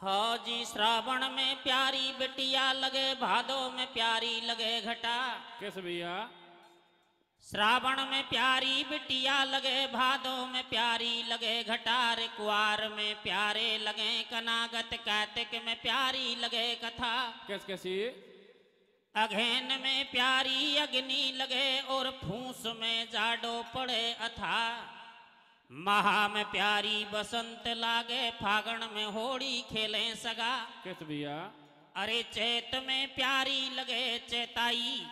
हाँ जी, श्रावण में प्यारी बिटिया लगे, भादो में प्यारी लगे घटा। कैसे भैया? श्रावण में प्यारी बिटिया लगे, भादो में प्यारी लगे घटा। रे कुआर में प्यारे लगे कनागत, कार्तिक में प्यारी लगे कथा। कैसी? अघेन में प्यारी अग्नि लगे, और फूस में जाडो पड़े अथा। महा में प्यारी बसंत लागे, फागण में होड़ी खेले सगा। कैसे भैया? अरे चैत में प्यारी लगे चैताई,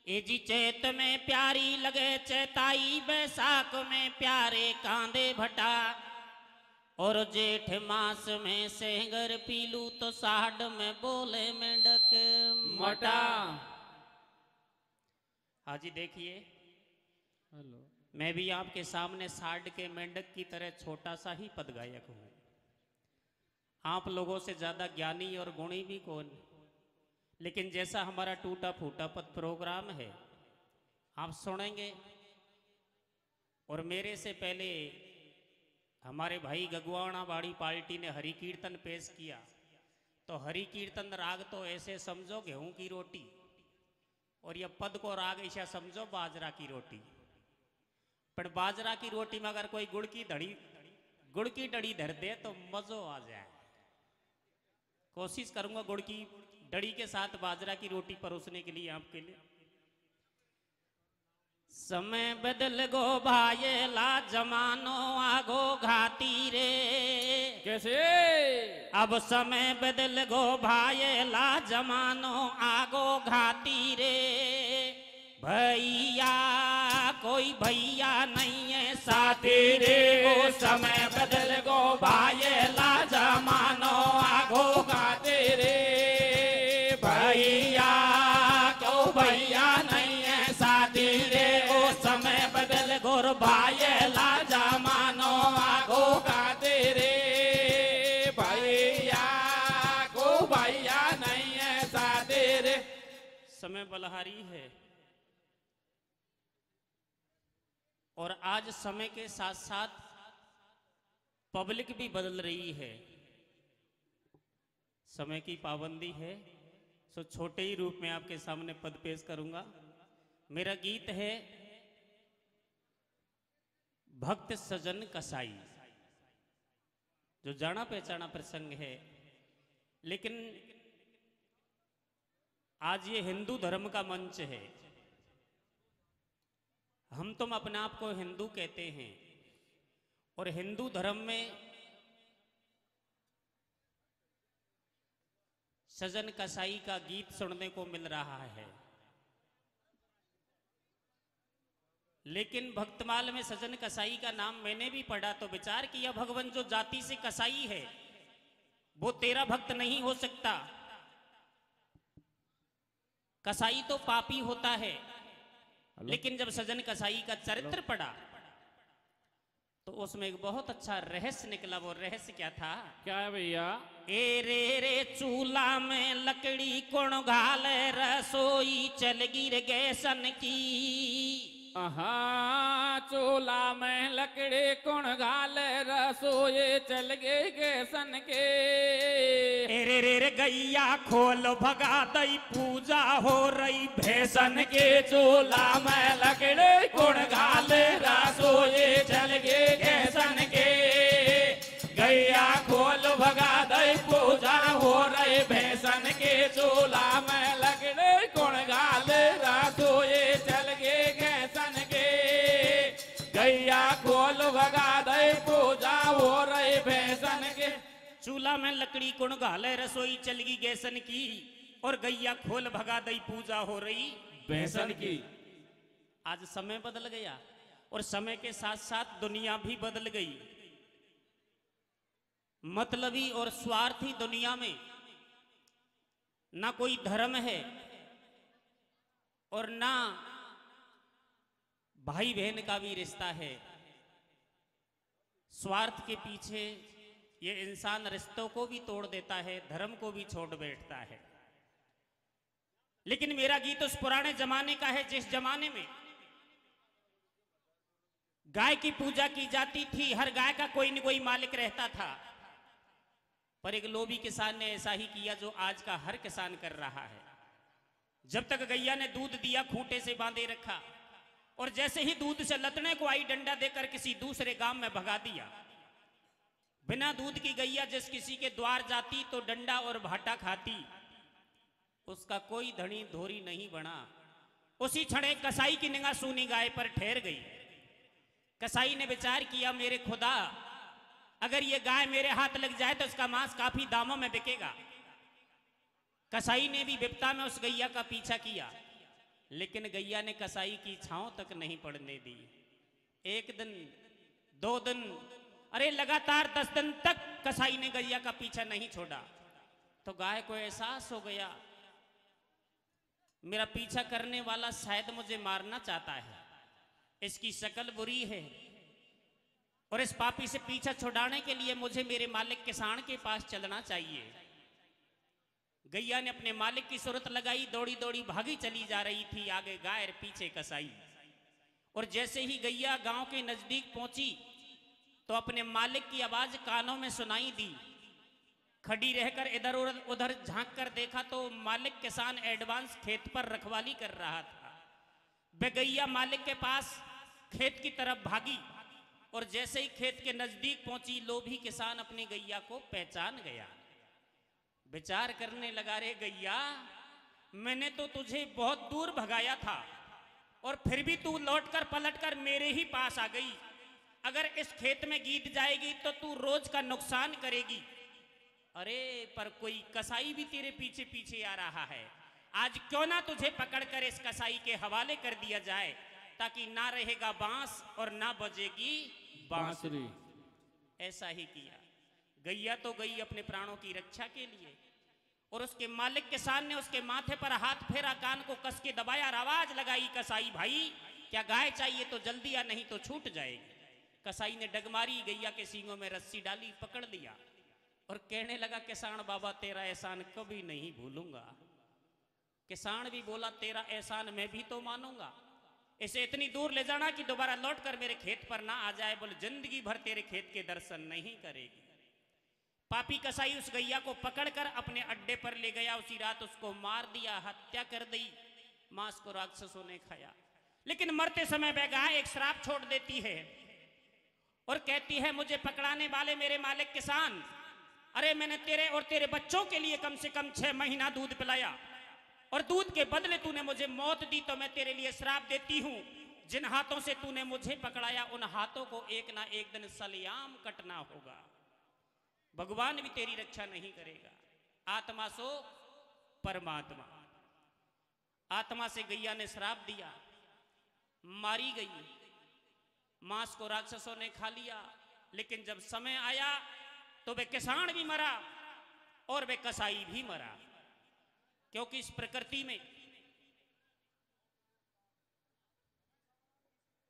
ए जी चैत में प्यारी लगे चैताई। बैसाख में प्यारे कांदे भटा, और जेठ मास में सेंगर पीलू, तो साढ़ में बोले मेंढक मटा। हाँ जी, देखिए हेलो, मैं भी आपके सामने साढ़ के मेंढक की तरह छोटा सा ही पद गायक हूं। आप लोगों से ज्यादा ज्ञानी और गुणी भी कौन। लेकिन जैसा हमारा टूटा फूटा पद प्रोग्राम है, आप सुनेंगे। और मेरे से पहले हमारे भाई गगवाना बाड़ी पार्टी ने हरि कीर्तन पेश किया, तो हरि कीर्तन राग तो ऐसे समझो गेहूं की रोटी, और यह पद को राग ऐसा समझो बाजरा की रोटी। पर बाजरा की रोटी में अगर कोई गुड़ की डड़ी धर दे तो मजो आ जाए। कोशिश करूंगा गुड़ की डड़ी के साथ बाजरा की रोटी परोसने के लिए आपके लिए। समय बदल गो भायेला, जमानो आगो घाती रे। कैसे? अब समय बदल गो भायेला, जमानो आगो घाती रे। भैया कोई भैया नहीं है साथी रे, ओ समय बदल गो भायेला, जमानो आगो घाती रे। भैया क्यों भैया नहीं है साथी रे, ओ समय बदल गोर भायेला, जमानो आगो घाती रे। भैया को भैया नहीं है साथी रे। समय बलहारी है, और आज समय के साथ साथ पब्लिक भी बदल रही है। समय की पाबंदी है, सो छोटे ही रूप में आपके सामने पद पेश करूंगा। मेरा गीत है भक्त सजन कसाई, जो जाना पहचाना प्रसंग है। लेकिन आज ये हिंदू धर्म का मंच है। हम तुम अपने आप को हिंदू कहते हैं, और हिंदू धर्म में सजन कसाई का गीत सुनने को मिल रहा है। लेकिन भक्तमाल में सजन कसाई का नाम मैंने भी पढ़ा, तो विचार किया भगवान जो जाति से कसाई है वो तेरा भक्त नहीं हो सकता। कसाई तो पापी होता है। लेकिन जब सजन कसाई का चरित्र पढ़ा तो उसमें एक बहुत अच्छा रहस्य निकला। वो रहस्य क्या था? क्या है भैया? ए रे रे चूल्हा में लकड़ी कौन घाले, रसोई चल गिर गैसन की। चूल्हा में लकड़ी कौन घाले, रसोई चल गए गैसन के। ए रे रे रे गैया खोल भगा दई, पूजा हो रही भैसन के। चूल्हा में लकड़ी कौन घाले, रसोई चल गए गैसन के। गैया खोल भगा दई, पूजा हो रही भैसन के। चूल्हा में लकड़ी कौन घाले, रसोई चल गए गैसन के। गैया खोल भगा दई, पूजा हो रही भैसन के। चूल्हा में लकड़ी कौन घाले, रसोई चलगी गैसन की, और गैया खोल भगा दई, पूजा हो रही भैसन की। आज समय बदल गया, और समय के साथ साथ दुनिया भी बदल गई। मतलबी और स्वार्थी दुनिया में ना कोई धर्म है, और ना भाई बहन का भी रिश्ता है। स्वार्थ के पीछे ये इंसान रिश्तों को भी तोड़ देता है, धर्म को भी छोड़ बैठता है। लेकिन मेरा गीत उस पुराने जमाने का है जिस जमाने में गाय की पूजा की जाती थी। हर गाय का कोई न कोई मालिक रहता था। पर एक लोभी किसान ने ऐसा ही किया जो आज का हर किसान कर रहा है। जब तक गैया ने दूध दिया खूंटे से बांधे रखा, और जैसे ही दूध से लतने को आई डंडा देकर किसी दूसरे गांव में भगा दिया। बिना दूध की गैया जिस किसी के द्वार जाती तो डंडा और भाटा खाती, उसका कोई धनी धोरी नहीं बना। उसी क्षण एक कसाई की निगाह सूनी गाय पर ठहर गई। कसाई ने विचार किया, मेरे खुदा, अगर ये गाय मेरे हाथ लग जाए तो इसका मांस काफी दामों में बिकेगा। कसाई ने भी विपदा में उस गैया का पीछा किया, लेकिन गैया ने कसाई की छांव तक नहीं पड़ने दी। एक दिन, 2 दिन, अरे लगातार 10 दिन तक कसाई ने गैया का पीछा नहीं छोड़ा। तो गाय को एहसास हो गया, मेरा पीछा करने वाला शायद मुझे मारना चाहता है, इसकी शक्ल बुरी है, और इस पापी से पीछा छुड़ाने के लिए मुझे मेरे मालिक किसान के पास चलना चाहिए। गैया ने अपने मालिक की सूरत लगाई, दौड़ी दौड़ी भागी चली जा रही थी, आगे गाय और पीछे कसाई। और जैसे ही गैया गांव के नजदीक पहुंची तो अपने मालिक की आवाज कानों में सुनाई दी। खड़ी रहकर इधर उधर झांक कर देखा तो मालिक किसान एडवांस खेत पर रखवाली कर रहा था। वह गैया मालिक के पास खेत की तरफ भागी, और जैसे ही खेत के नजदीक पहुंची लोभी किसान अपनी गैया को पहचान गया। विचार करने लगा, रे गैया, मैंने तो तुझे बहुत दूर भगाया था और फिर भी तू लौटकर पलटकर मेरे ही पास आ गई। अगर इस खेत में गीत जाएगी तो तू रोज का नुकसान करेगी। अरे पर कोई कसाई भी तेरे पीछे पीछे आ रहा है, आज क्यों ना तुझे पकड़कर इस कसाई के हवाले कर दिया जाए, ताकि ना रहेगा बांस और ना बजेगी बांसुरी। ऐसा ही किया। गैया तो गई अपने प्राणों की रक्षा के लिए, और उसके मालिक किसान ने उसके माथे पर हाथ फेरा, कान को कस के दबाया, आवाज लगाई, कसाई भाई, क्या गाय चाहिए तो जल्दी या नहीं तो छूट जाएगी। कसाई ने डगमारी, गैया के सींगों में रस्सी डाली, पकड़ लिया और कहने लगा, किसान बाबा तेरा एहसान कभी नहीं भूलूंगा। किसान भी बोला, तेरा एहसान मैं भी तो मानूंगा, इसे इतनी दूर ले जाना कि दोबारा लौट कर मेरे खेत पर ना आ जाए, बोले जिंदगी भर तेरे खेत के दर्शन नहीं करेगी। पापी कसाई उस गैया को पकड़कर अपने अड्डे पर ले गया। उसी रात उसको मार दिया, हत्या कर दी। मांस को राक्षसों ने खाया। लेकिन मरते समय वह गाय एक श्राप छोड़ देती है और कहती है, मुझे पकड़ाने वाले मेरे मालिक किसान, अरे मैंने तेरे और तेरे बच्चों के लिए कम से कम 6 महीना दूध पिलाया, और दूध के बदले तूने मुझे मौत दी, तो मैं तेरे लिए श्राप देती हूं, जिन हाथों से तूने मुझे पकड़ाया उन हाथों को एक ना एक दिन सलियाम कटना होगा। भगवान भी तेरी रक्षा नहीं करेगा। आत्मा सो परमात्मा। आत्मा से गैया ने श्राप दिया, मारी गई, मांस को राक्षसों ने खा लिया। लेकिन जब समय आया तो वे किसान भी मरा और वे कसाई भी मरा, क्योंकि इस प्रकृति में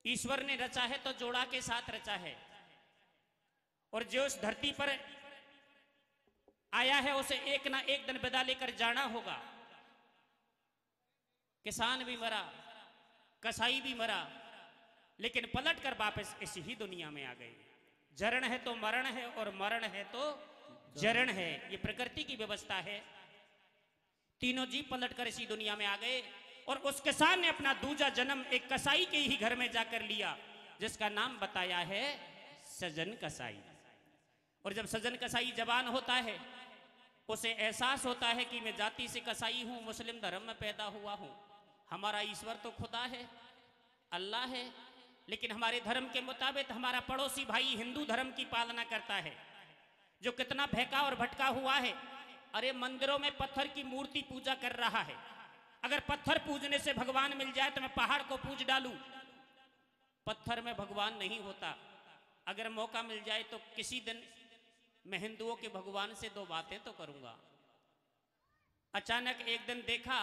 ईश्वर ने रचा है तो जोड़ा के साथ रचा है, और जो इस धरती पर आया है उसे एक ना एक दिन विदा लेकर जाना होगा। किसान भी मरा, कसाई भी मरा, लेकिन पलट कर वापस इसी ही दुनिया में आ गए। जरण है तो मरण है, और मरण है तो जरण है, ये प्रकृति की व्यवस्था है। तीनों जीव पलट कर इसी दुनिया में आ गए, और उस किसान ने अपना दूजा जन्म एक कसाई के ही घर में जाकर लिया, जिसका नाम बताया है सजन कसाई। और जब सजन कसाई जवान होता है, उसे एहसास होता है कि मैं जाति से कसाई हूं, मुस्लिम धर्म में पैदा हुआ हूं, हमारा ईश्वर तो खुदा है, अल्लाह है, लेकिन हमारे धर्म के मुताबिक हमारा पड़ोसी भाई हिंदू धर्म की पालना करता है, जो कितना बहका और भटका हुआ है। अरे मंदिरों में पत्थर की मूर्ति पूजा कर रहा है। अगर पत्थर पूजने से भगवान मिल जाए तो मैं पहाड़ को पूज डालूं, पत्थर में भगवान नहीं होता। अगर मौका मिल जाए तो किसी दिन मैं हिंदुओं के भगवान से 2 बातें तो करूंगा। अचानक एक दिन देखा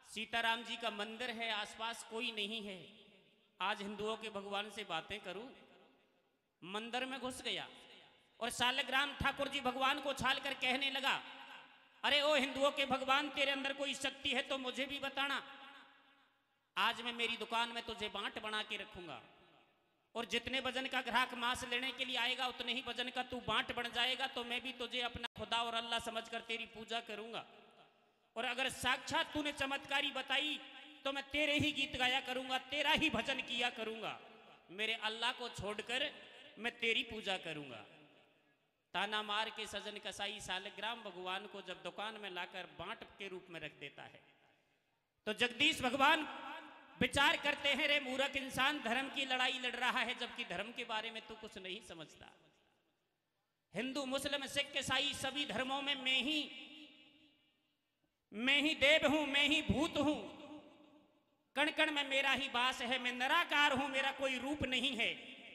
सीताराम जी का मंदिर है, आसपास कोई नहीं है, आज हिंदुओं के भगवान से बातें करूं। मंदिर में घुस गया और सालग्राम ठाकुर जी भगवान को छाल कर कहने लगा, अरे ओ हिंदुओं के भगवान, तेरे अंदर कोई शक्ति है तो मुझे भी बताना, आज मैं मेरी दुकान में तुझे बांट बना के रखूंगा। और जितने वजन का ग्राहक मांस लेने के लिए आएगा उतने ही वजन का तू बांट बन जाएगा, तो मैं भी तुझे अपना खुदा और अल्लाह समझकर तेरी पूजा करूंगा। और अगर साक्षात तूने चमत्कारी बताई तो मैं तेरे ही गीत गाया करूंगा, तेरा ही भजन किया करूंगा, मेरे अल्लाह को छोड़कर मैं तेरी पूजा करूंगा। ताना मार के सजन कसाई सालग्राम भगवान को जब दुकान में लाकर बांट के रूप में रख देता है, तो जगदीश भगवान विचार करते हैं, रे मूर्ख इंसान, धर्म की लड़ाई लड़ रहा है जबकि धर्म के बारे में तू कुछ नहीं समझता। हिंदू मुस्लिम सिख ईसाई सभी धर्मों में मैं ही देव हूं, मैं ही भूत हूं, कण कण में मेरा ही वास है, मैं निराकार हूं, मेरा कोई रूप नहीं है,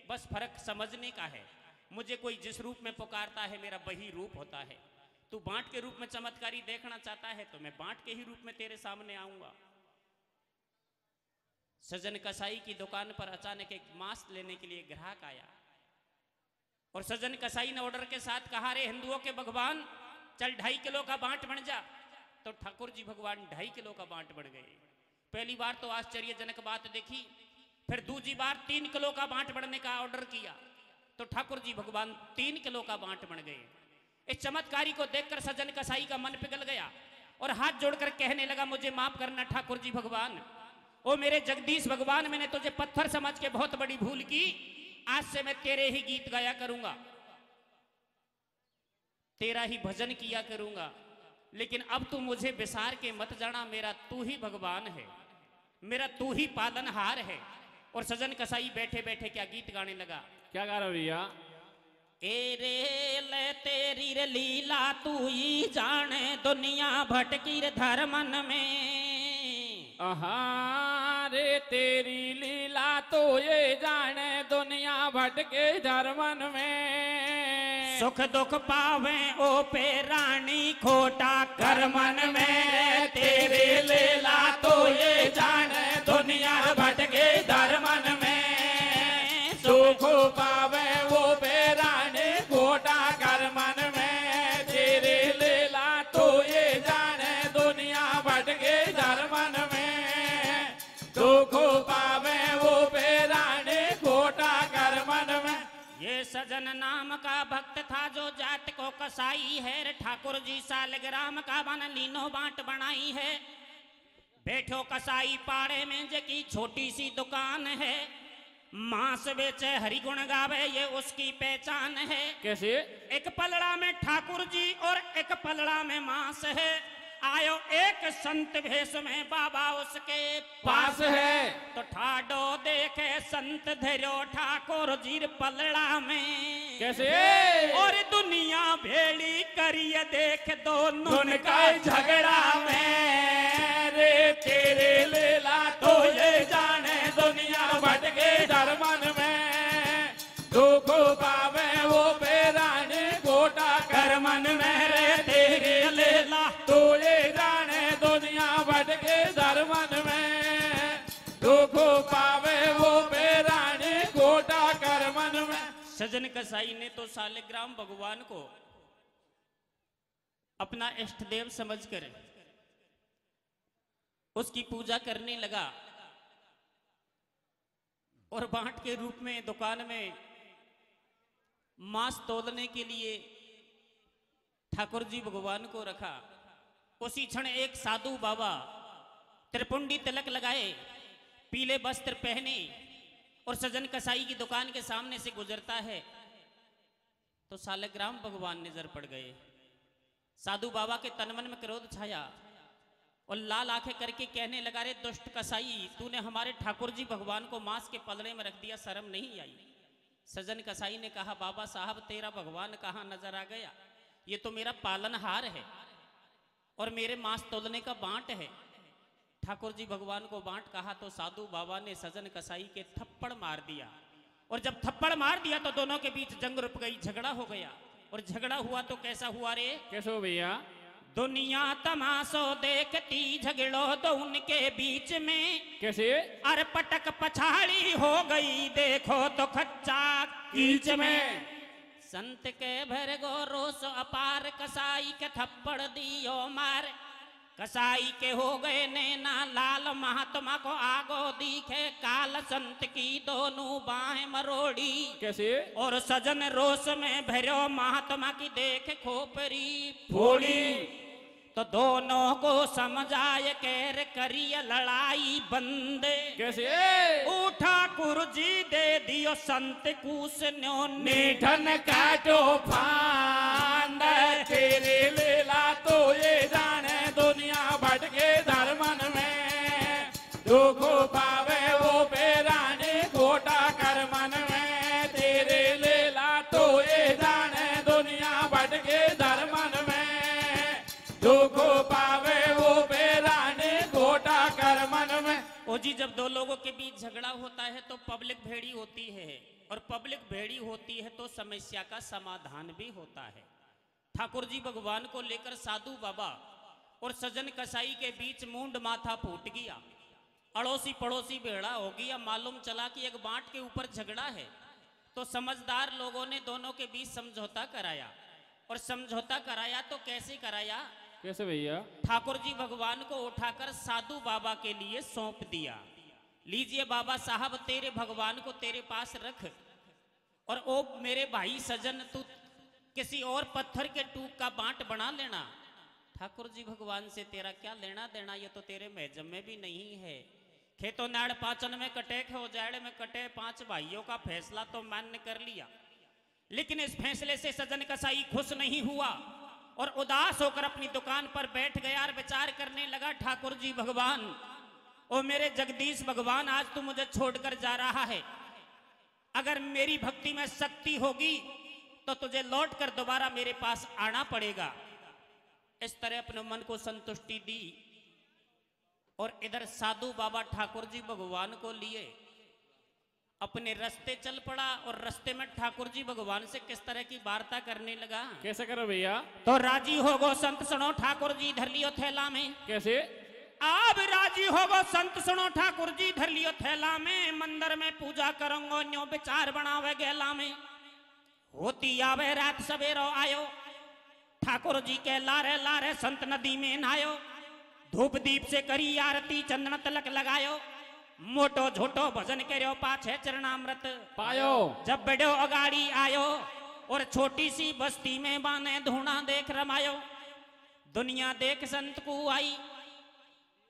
बस फर्क समझने का है। मुझे कोई जिस रूप में पुकारता है मेरा वही रूप होता है। तू बांट के रूप में चमत्कारी देखना चाहता है तो मैं बांट के ही रूप में तेरे सामने आऊंगा। सजन कसाई की दुकान पर अचानक एक मांस लेने के लिए ग्राहक आया और सजन कसाई ने ऑर्डर के साथ कहा, रे हिंदुओं के भगवान, चल 2.5 किलो का बांट बन जा। तो ठाकुर जी भगवान 2.5 किलो का बांट बन गए। पहली बार तो आश्चर्यजनक बात देखी, फिर दूसरी बार 3 किलो का बांट बढ़ने का ऑर्डर किया तो ठाकुर जी भगवान 3 किलो का बांट बन गए। इस चमत्कारी को देखकर सजन कसाई का मन पिघल गया और हाथ जोड़कर कहने लगा, मुझे माफ करना ठाकुर जी भगवान, ओ मेरे जगदीश भगवान, मैंने तुझे पत्थर समझ के बहुत बड़ी भूल की, आज से मैं तेरे ही गीत गाया करूंगा, तेरा ही भजन किया करूंगा, लेकिन अब तू मुझे विसार के मत जाना, मेरा तू ही भगवान है, मेरा तू ही पालनहार है। और सजन कसाई बैठे बैठे क्या गीत गाने लगा। क्या गा रहा भैया? ए रे ले तेरी रे लीला तू ही जाने, दुनिया भटकी रे धर्मन में। रे तेरी लीला तो ये जाने, दुनिया भटके धर्मन में। सुख दुख पावे ओ पे रानी, खोटा कर्मन में। तेरी लीला तो ये जाने, दुनिया भटके धर्मन में। सुख पावे वो बेराने, खोटा कर्मन में। तेरी लीला तो ये जाने, दुनिया भटके धर्मन में। सुख पावे वो बेराने, खोटा कर्मन में। ये सजन नाम का भक्त था जो जाट को कसाई है, ठाकुर जी सालग्राम का बन लीनो बांट बनाई है। बैठो कसाई पाड़े में जकी छोटी सी दुकान है, मांस बेचे हरि गुण गावे ये उसकी पहचान है। कैसे? एक पलड़ा में ठाकुर जी और एक पलड़ा में मांस है, आयो एक संत भेष में बाबा उसके पास है। तो ठाडो देखे संत धरो ठाकुर जी पलड़ा में। कैसे? और दुनिया भेड़ी करिए देख दोनों उनका झगड़ा में। रे तेरे लीला तो ये जाने, दुनिया भटके धर्मन में। दुख पावे वो बेराने, खोटा कर्मन में। रे तेरे लीला तो ये जाने, दुनिया भटके धर्मन में। दुख पावे वो बेराने, खोटा कर्मन में। सजन कसाई ने तो सालग्राम भगवान को अपना इष्ट देव समझकर उसकी पूजा करने लगा और बांट के रूप में दुकान में मांस तोलने के लिए ठाकुर जी भगवान को रखा। उसी क्षण एक साधु बाबा त्रिपुंडी तिलक लगाए, पीले वस्त्र पहने और सजन कसाई की दुकान के सामने से गुजरता है तो सालग्राम भगवान नजर पड़ गए। साधु बाबा के तनमन में क्रोध छाया और लाल आंखें करके कहने लगा, रे दुष्ट कसाई, तूने हमारे ठाकुर जी भगवान को मांस के पलड़े में रख दिया, शर्म नहीं आई? सजन कसाई ने कहा, बाबा साहब तेरा भगवान कहाँ नजर आ गया, ये तो मेरा पालनहार है और मेरे मांस तोलने का बांट है। ठाकुर जी भगवान को बांट कहा तो साधु बाबा ने सजन कसाई के थप्पड़ मार दिया और जब थप्पड़ मार दिया तो दोनों के बीच जंग रुक गई, झगड़ा हो गया। और झगड़ा हुआ तो कैसा हुआ रे? कैसे हो भैया? दुनिया तमाशो देखती, झगड़ो तो उनके बीच में। कैसे? अरे पटक पछाड़ी हो गई, देखो तो खच्चा कीच में। संत के भर गो रोस अपार, कसाई के थप्पड़ दियो मार। कसाई के हो गए नैना लाल, महात्मा को आगो दिखे काल, संत की दोनों बाहें मरोड़ी। कैसे? और सजन रोष में भरो, महात्मा की देख खोपरी फोड़ी। तो दोनों को समझाए कैर करिए लड़ाई बंद। कैसे? उठा कुर्जी दे दियो संत कूस न्यो निठन काटो फांद, तेरे लीला तो ये जाने दुनिया भटके धर्मन में, दुख पावे वो पेराने खोटा कर्मन में। तेरे लीला तो ये जाने दुनिया भटके धर्मन में, दुख पावे वो पेराने खोटा कर्मन में। ओ जी, जब दो लोगों के बीच झगड़ा होता है तो पब्लिक भेड़ी होती है, और पब्लिक भेड़ी होती है तो समस्या का समाधान भी होता है। ठाकुर जी भगवान को लेकर साधु बाबा और सजन कसाई के बीच मुंड माथा फूट गया, अड़ोसी पड़ोसी भेड़ा हो गया। मालूम चला कि एक बांट के ऊपर झगड़ा है, तो समझदार लोगों ने दोनों के बीच समझौता कराया। और समझौता कराया तो कैसे कराया? कैसे भैया? ठाकुर जी भगवान को उठाकर साधु बाबा के लिए सौंप दिया। लीजिए बाबा साहब, तेरे भगवान को तेरे पास रख, और ओ मेरे भाई सजन, तू किसी और पत्थर के टूक का बांट बना लेना। ठाकुर जी भगवान से तेरा क्या लेना देना, ये तो तेरे महजम में भी नहीं है। खेतों नाड़ पाचन में कटे, हो जाड़ में कटे, 5 भाइयों का फैसला तो मान्य कर लिया, लेकिन इस फैसले से सजन कसाई खुश नहीं हुआ और उदास होकर अपनी दुकान पर बैठ गया और विचार करने लगा, ठाकुर जी भगवान, ओ मेरे जगदीश भगवान, आज तू मुझे छोड़कर जा रहा है। अगर मेरी भक्ति में शक्ति होगी तो तुझे लौट कर दोबारा मेरे पास आना पड़ेगा। इस तरह अपने मन को संतुष्टि दी और इधर साधु बाबा ठाकुर जी भगवान को लिए अपने रास्ते चल पड़ा, और रास्ते में ठाकुर जी भगवान से किस तरह की वार्ता करने लगा। कैसे करो भैया? तो राजी हो गो संत सुनो, ठाकुर जी धर लियो थैला में। कैसे? अब राजी हो गो संत सुनो, ठाकुर जी धर लियो थैला में। मंदिर में पूजा करूंगो, न्यो विचार बनावे गेला में। होती आवे रात सवेरो आयो, ठाकुर जी के लारे लारे संत नदी में नहायो। धूप दीप से करी आरती, चंदन तिलक लगायो। मोटो झोटो भजन करो, पाछे चरणामृत पायो। जब बड़ो अगाड़ी आयो और छोटी सी बस्ती में बाने धूना देख रमायो। दुनिया देख संत को आई।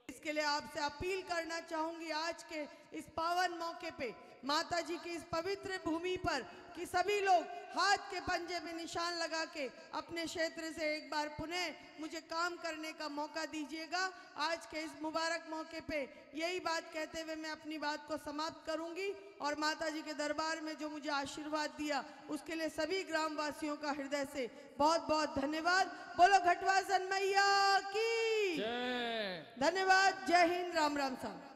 इसके लिए आपसे अपील करना चाहूंगी आज के इस पावन मौके पे, माता जी की इस पवित्र भूमि पर, कि सभी लोग हाथ के पंजे में निशान लगा के अपने क्षेत्र से एक बार पुनः मुझे काम करने का मौका दीजिएगा। आज के इस मुबारक मौके पे यही बात कहते हुए मैं अपनी बात को समाप्त करूंगी, और माता जी के दरबार में जो मुझे आशीर्वाद दिया उसके लिए सभी ग्रामवासियों का हृदय से बहुत बहुत धन्यवाद। बोलो घटवासन मैया की जय। धन्यवाद। जय हिंद। राम राम साहब।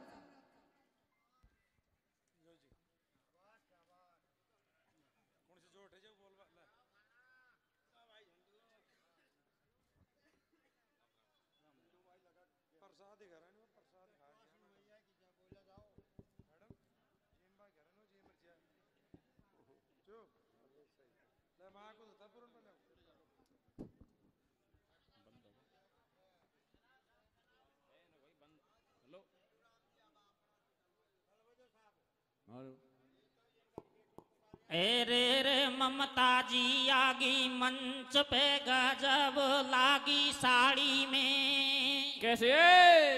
ए रे रे ममता जी आगी मंच पे गजब लागी साड़ी में। कैसे?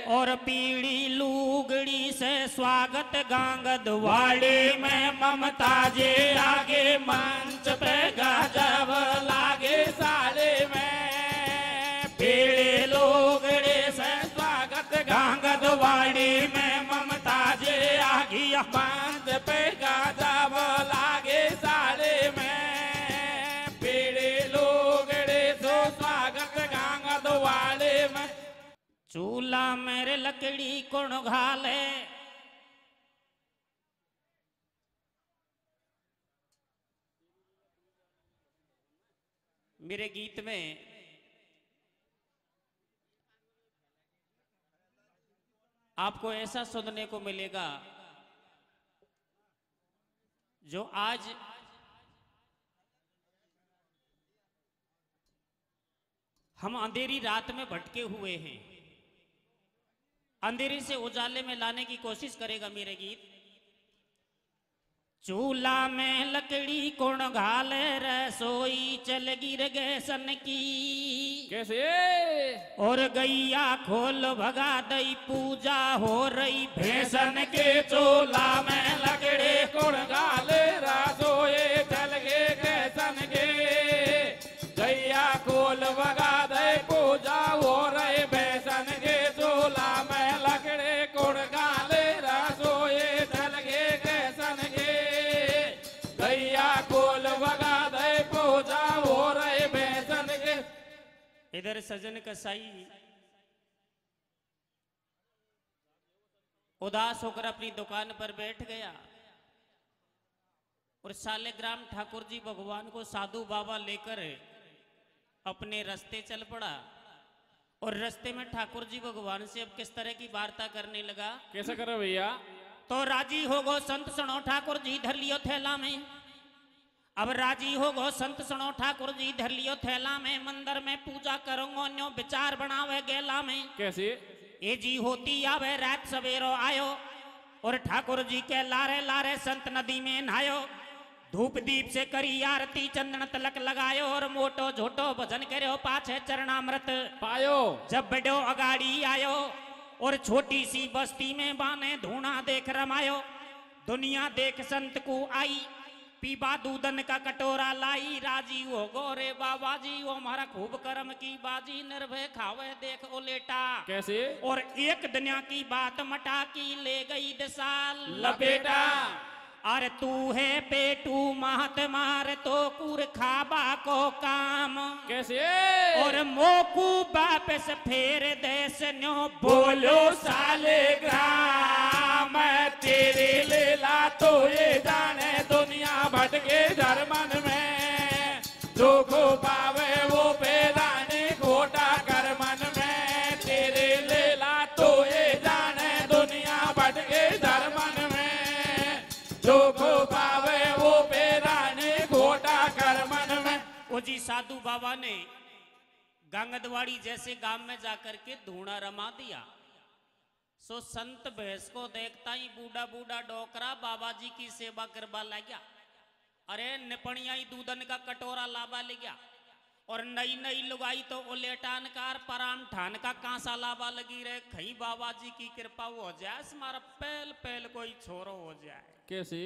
और पीड़ी लूगड़ी से स्वागत गांगद वाड़ी में ममता जी आगे मंच पे गजब लागे साड़ी में। पीड़े लोगड़े से स्वागत गांगद वाड़ी में ममता जी आगी मंच पे गजब लागे साड़ी में। पीड़े लोगड़े से स्वागत गांगद वाड़ी में। चूल्हा मेरे लकड़ी कौन घाले, मेरे गीत में आपको ऐसा सुनने को मिलेगा जो आज हम अंधेरी रात में भटके हुए हैं। अंधेरे से उजाले में लाने की कोशिश करेगा मेरे गीत। चूल्हा में लकड़ी कौन घाले, रसोई चल गिर गैसन की। कैसे? और गैया खोल भगा दई, पूजा हो रही भैंसन के चूल्हा में लकड़ी कौन घाले, रसोई चल गे कैसन के। गैया खोल भगा दे, पूजा हो रही भैंसन के चूल्हा में लकड़ी कौन घाले, रसोई चल गे कैसन के। गैया खोल भगा दे, पूजा हो रही भैंसन के। इधर सजन कसाई उदास होकर अपनी दुकान पर बैठ गया और सालेग्राम ठाकुर जी भगवान को साधु बाबा लेकर अपने रास्ते चल पड़ा। और रास्ते में ठाकुर जी भगवान से अब किस तरह की वार्ता करने लगा। कैसा करो भैया? तो राजी हो गो संत सुनो, ठाकुर जी धर लियो थैला में। अब राजी हो गो संत सुनो, ठाकुर जी धर लियो थैला में। मंदिर में पूजा करूंगो, न्यो विचार बनावे गेला में। कैसे? ए जी होती आवे रात सवेरो आयो, और ठाकुर जी के लारे लारे संत नदी में नहायो। धूप दीप से करी आरती, चंदन तलक लगायो, और मोटो झोटो भजन करो, पाछे चरणामृत पायो। जब बड़ो अगाड़ी आयो, और छोटी सी बस्ती में बाने धूना देख रमायो। दुनिया देख संत को आई, पीबा दूधन का कटोरा लाई। राजी हो गोरे बाबा जी, वो हमारा खूब कर्म की बाजी। निर्भय खावे देख ओ लेटा। कैसे? और एक दुनिया की बात मटा की ले गई दसाल लपेटा। अरे तू है पेटू महात्मार, तो कुर खाबा को काम। कैसे? और मोकू वापस फेर देश न्यो बोलो सालेग्राम, तेरे लीला तो ये जाने। दुनिया भटके धर्मन में, जो को पावे वो पैदाने घोटा कर मन में। तेरे लीला तो ये जाने, दुनिया भटके धर्मन में, जो को पावे वो पैदाने घोटा कर मन में। ओ जी साधु बाबा ने गांगदवाड़ी जैसे गांव में जाकर के धूना रमा दिया। सो संत भैंस को देखता ही बूढ़ा बूढ़ा डोकरा बाबा जी की सेवा करवा लग गया। अरे निपणिया ही दूधन का कटोरा लाबा ले गया। और नई नई लुगाई तो उलेटानकार पराम ठान का कांसा लाबा लगी रहे। खई बाबा जी की कृपा हो जाए, हमारा पहल पहल कोई छोरो हो जाए। कैसे?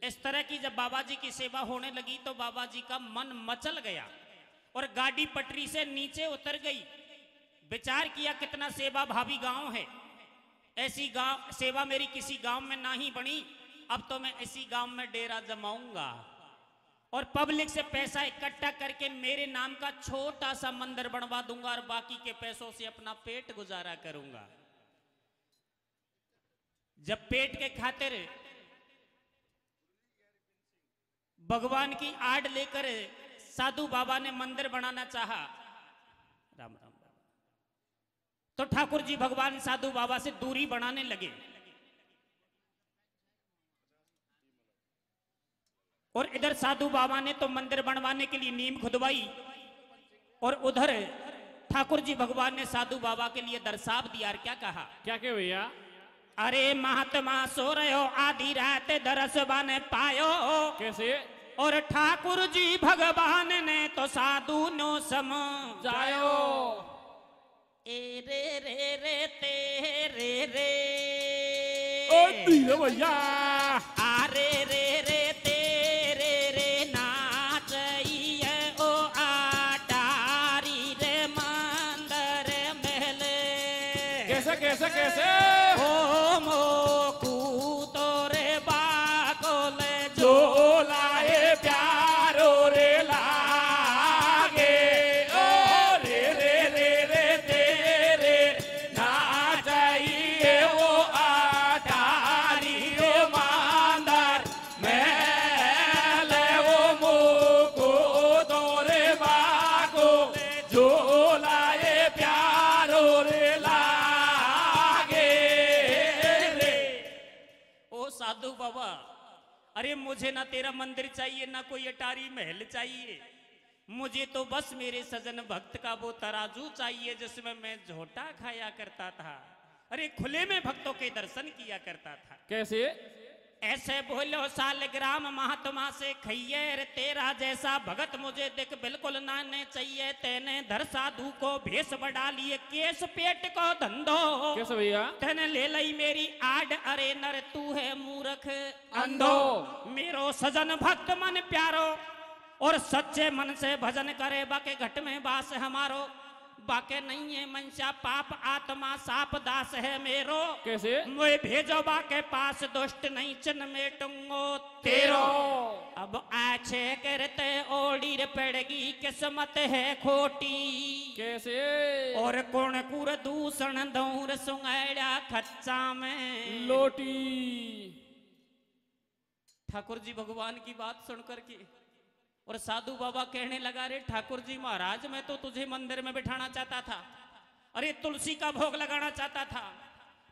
इस तरह की जब बाबा जी की सेवा होने लगी तो बाबा जी का मन मचल गया और गाड़ी पटरी से नीचे उतर गई। विचार किया कितना सेवा भावी गांव है, ऐसी गांव सेवा मेरी किसी गांव में ना ही बनी। अब तो मैं इसी गांव में डेरा जमाऊंगा और पब्लिक से पैसा इकट्ठा करके मेरे नाम का छोटा सा मंदिर बनवा दूंगा और बाकी के पैसों से अपना पेट गुजारा करूंगा। जब पेट के खातिर भगवान की आड़ लेकर साधु बाबा ने मंदिर बनाना चाहा, राम राम राम, तो ठाकुर जी भगवान साधु बाबा से दूरी बनाने लगे। और इधर साधु बाबा ने तो मंदिर बनवाने के लिए नींव खुदवाई और उधर ठाकुर जी भगवान ने साधु बाबा के लिए दरसाब दिया। क्या कहा? क्या क्या भैया? अरे महात्मा सो रहे हो, आधी रात दरस बने पायो। कैसे? और ठाकुर जी भगवान ने तो साधु नो जायो। ए रे रे रे ते रे रे ओ दिया भैया, आरे रे रे ते रे रे नाचइए ओ आटारी रे मंदर महले। कैसे कैसे कैसे? ओ मोकू तोरे बाकोले जो लाए प्यारो रे लागे। ओ रे रे रे रे तेरे ना चाहिए वो आटारी रो मांदार महले। वो मुको तोरे बाको जो लाए प्यारो रे लागे रे। ओ साधु बाबा, अरे मुझे ना तेरा मंदिर चाहिए ना कोई अटारी महल चाहिए, मुझे तो बस मेरे सजन भक्त का वो तराजू चाहिए जिसमें मैं झोटा खाया करता था। अरे खुले में भक्तों के दर्शन किया करता था। कैसे? ऐसे बोलो सालग्राम महात्मा से खैयर, तेरा जैसा भगत मुझे देख बिल्कुल नाने चाहिए। तेने धर साधु को भेष बढ़ा लिए, केस पेट को धंधो। कैसे भैया? तेने ले लई मेरी आड, अरे नर तू है मूर्ख अंधो। मेरो सजन भक्त मन प्यारो, और सच्चे मन से भजन करे, बाके घट में बास हमारो। बाके नहीं है मनसा पाप आत्मा साप दास है मेरो। कैसे? मुझे भेजो बाके पास दुष्ट नहीं चन में टुंगो तेरो। अब आछे करते ओडीर पड़गी, किस्मत है खोटी। कैसे? और कौन कुर दूषण दौर सुंगड़ा खच्चा में लोटी। ठाकुर जी भगवान की बात सुनकर के और साधु बाबा कहने लगा, रे ठाकुर जी महाराज मैं तो तुझे मंदिर में बिठाना चाहता था, अरे तुलसी का भोग लगाना चाहता था,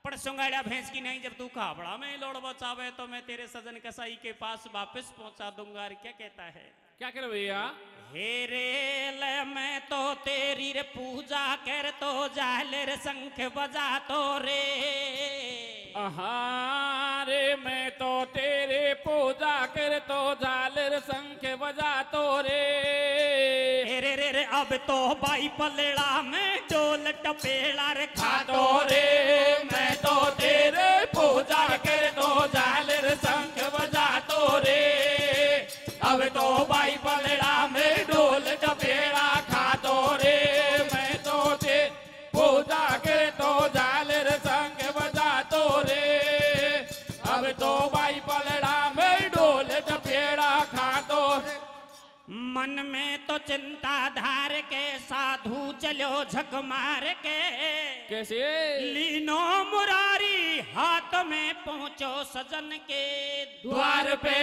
पर सुंगाड़ा भैंस की नहीं। जब तू खाबड़ा में लोड़ बचावे तो मैं तेरे सजन कसाई के पास वापस पहुंचा दूंगा। क्या कहता है? क्या करे भैया? हे रे ले मैं तो तेरी रे पूजा कर तो जाल रे शंख बजा तो रे। रे मैं तो तेरे पूजा कर तो झालर शंख बजा तो रे। रे रे रे अब तो बाई पलड़ा में डोल टपेड़ा रे खा तो रे। मैं तो तेरे पूजा कर तो झालर शंख बजा तो रे। अब तो बाई पलड़ा में डोल टपेड़ा खा तो रे। मैं तो ते पूजा कर तो झालर शंख बजा तो रे। अब तो बाई पलड़ा में डोल टपेड़ा खा तो। मन में तो चिंता धार के साधु चलो झक मार के। कैसे? लीनो मुरारी हाथ में पहुंचो सजन के द्वार पे।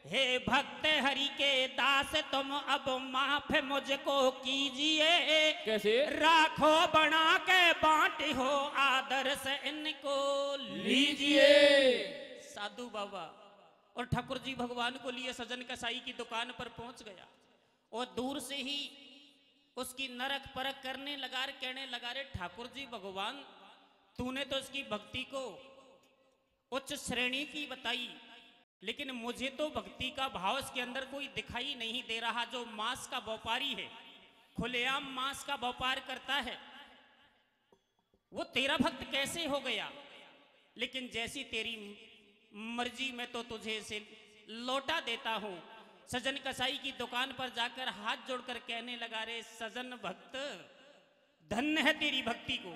हे भक्त हरि के दास तुम अब माफ मुझको कीजिए। कैसे? राखो बना के बांटी हो आदर से इनको लीजिए। साधु बाबा और ठाकुर जी भगवान को लिए सजन कसाई की दुकान पर पहुंच गया और दूर से ही उसकी नरक परख करने लगा, कहने लगा, रे ठाकुर जी भगवान तूने तो इसकी भक्ति को उच्च श्रेणी की बताई, लेकिन मुझे तो भक्ति का भाव इसके अंदर कोई दिखाई नहीं दे रहा। जो मांस का व्यापारी है, खुलेआम मांस का व्यापार करता है, वो तेरा भक्त कैसे हो गया? लेकिन जैसी तेरी मर्जी में तो तुझे इसे लौटा देता हूं। सजन कसाई की दुकान पर जाकर हाथ जोड़कर कहने लगा, रे सजन भक्त धन्य है तेरी भक्ति को,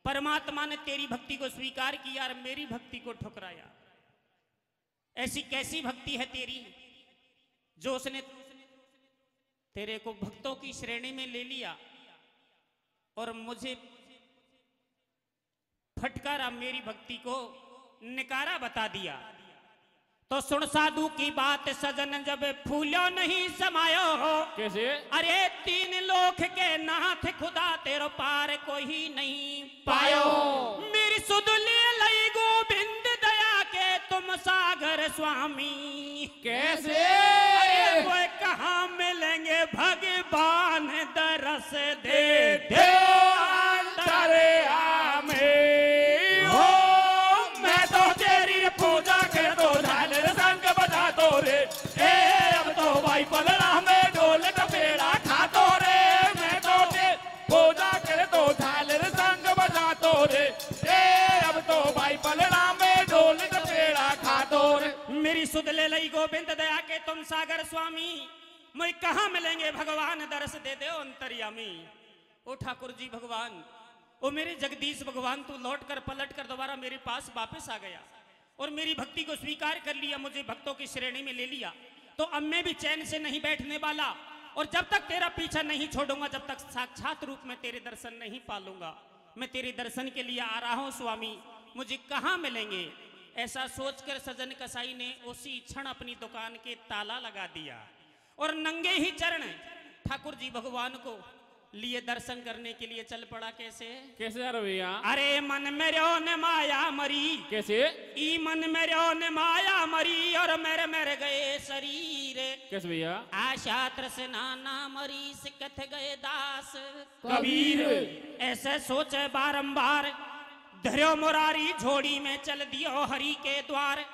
परमात्मा ने तेरी भक्ति को स्वीकार किया और मेरी भक्ति को ठुकराया। ऐसी कैसी भक्ति है तेरी जो उसने तेरे को भक्तों की श्रेणी में ले लिया और मुझे फटकारा, मेरी भक्ति को निकारा बता दिया। तो सुन साधु की बात सजन जब फूलो नहीं समायो। कैसे? अरे तीन लोक के नाथ खुदा तेरो पार कोई नहीं पायो। मेरी सुध ले लई गोविंद दया के तुम सागर स्वामी। कैसे? अरे वो कहाँ मिलेंगे भगवान दरस दे दे अंतरे आमे हो। मैं तो तेरी पूजा कर दो झालर शंख बजा तो रे। अब तो भाई पलड़ा में डोल टपेड़ा खा तो रे। मैं तो तेरी पूजा कर दो झालर शंख बजा तो रे। अब तो भाई पलड़ा में डोल टपेड़ा खा तो रे। मेरी सुध ले लई गोविंद दया के तुम सागर स्वामी। मैं कहाँ मिलेंगे भगवान दरस दे दे अंतर्यामी। ओ ठाकुर जी भगवान, ओ मेरे जगदीश भगवान, तू लौट कर पलट कर दोबारा मेरे पास वापस आ गया और मेरी भक्ति को स्वीकार कर लिया, मुझे भक्तों की श्रेणी में ले लिया। तो अब मैं भी चैन से नहीं बैठने वाला और जब तक तेरा पीछा नहीं छोड़ूंगा, जब तक साक्षात रूप में तेरे दर्शन नहीं पालूंगा। मैं तेरे दर्शन के लिए आ रहा हूं स्वामी, मुझे कहाँ मिलेंगे? ऐसा सोचकर सजन कसाई ने उसी क्षण अपनी दुकान के ताला लगा दिया और नंगे ही चरण ठाकुर जी भगवान को लिए दर्शन करने के लिए चल पड़ा। कैसे कैसे जा रहे हो भैया? अरे मन मेरे ने माया मरी, कैसे? ई मन मेरे ने माया मरी और मेरे मेरे गए शरीर। कैसे भैया? आशा तृष्णा ना मरी सिकथ गए दास कबीर। ऐसे सोचे बारंबार धर्यो मुरारी झोड़ी में चल दियो हरि के द्वार।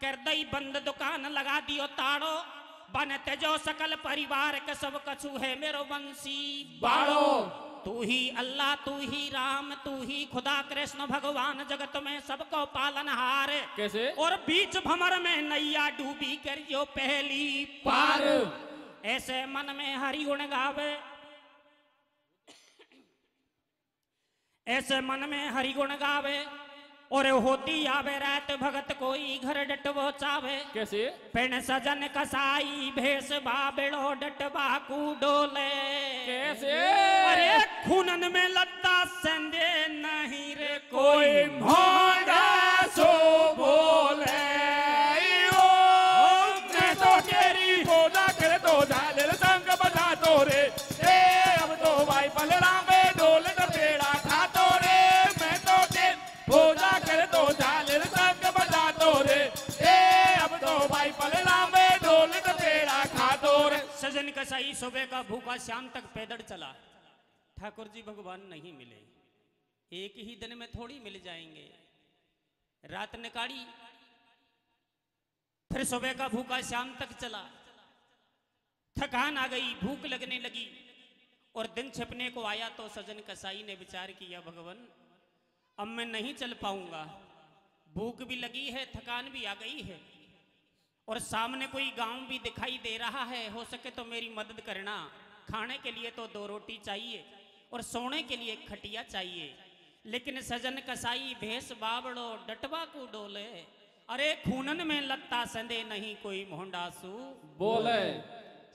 कर दई बंद दुकान लगा दियो ताड़ो, बन तेजो सकल परिवार के सब कछु है मेरो बंसी बाड़ो। तू ही अल्लाह तू ही राम तू ही खुदा कृष्ण भगवान जगत में सबको पालनहार। कैसे? और बीच भंवर में नैया डूबी करियो पहली पार। ऐसे मन में हरि गुण गावे, ऐसे मन में हरि गुण गावे और होती आवे रात भगत कोई घर डटवो चावे। कैसे? पेण सजन कसाई भेष बाबेड़ो डटवा कू डोले। कैसे? अरे खूनन में लत्ता संदे नहीं रे कोई मोड़ा सो बोले ओ मैं तो तेरी बोला कर तो झाल संग बजा तो रे ए अब तो भाई पलड़ा में ढोल न पेड़ा खा तो रे मैं तो तेरी बोला कर तो झाल संग बजा तो रे ए अब तो भाई पलड़ा में ढोल न पेड़ा खा तो रे। सजन कसाई सुबह का भूखा शाम तक पैदल चला। ठाकुर जी भगवान नहीं मिले, एक ही दिन में थोड़ी मिल जाएंगे। रात निकाली, फिर सुबह का भूखा शाम तक चला। थकान आ गई, भूख लगने लगी और दिन छिपने को आया तो सजन कसाई ने विचार किया भगवान अब मैं नहीं चल पाऊंगा, भूख भी लगी है थकान भी आ गई है और सामने कोई गांव भी दिखाई दे रहा है, हो सके तो मेरी मदद करना। खाने के लिए तो 2 रोटी चाहिए और सोने के लिए एक खटिया चाहिए। लेकिन सजन कसाई भेष बावड़ो डटवा को डोले। अरे खूनन में लत्ता संदे नहीं कोई मोहंडासू बोले।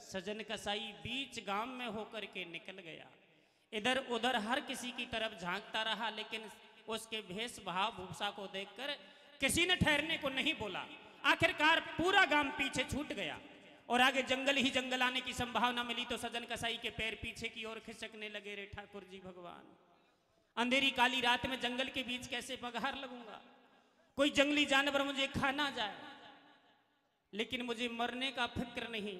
सजन कसाई बीच गांव में होकर के निकल गया। इधर उधर हर किसी की तरफ झांकता रहा, लेकिन उसके भेष भाव भूषा को देखकर किसी ने ठहरने को नहीं बोला। आखिरकार पूरा गांव पीछे छूट गया और आगे जंगल ही जंगल आने की संभावना मिली तो सजन कसाई के पैर पीछे की ओर खिसकने लगे। रे ठाकुर जी भगवान, अंधेरी काली रात में जंगल के बीच कैसे पगहार लगूंगा, कोई जंगली जानवर मुझे खा ना जाए। लेकिन मुझे मरने का फिक्र नहीं,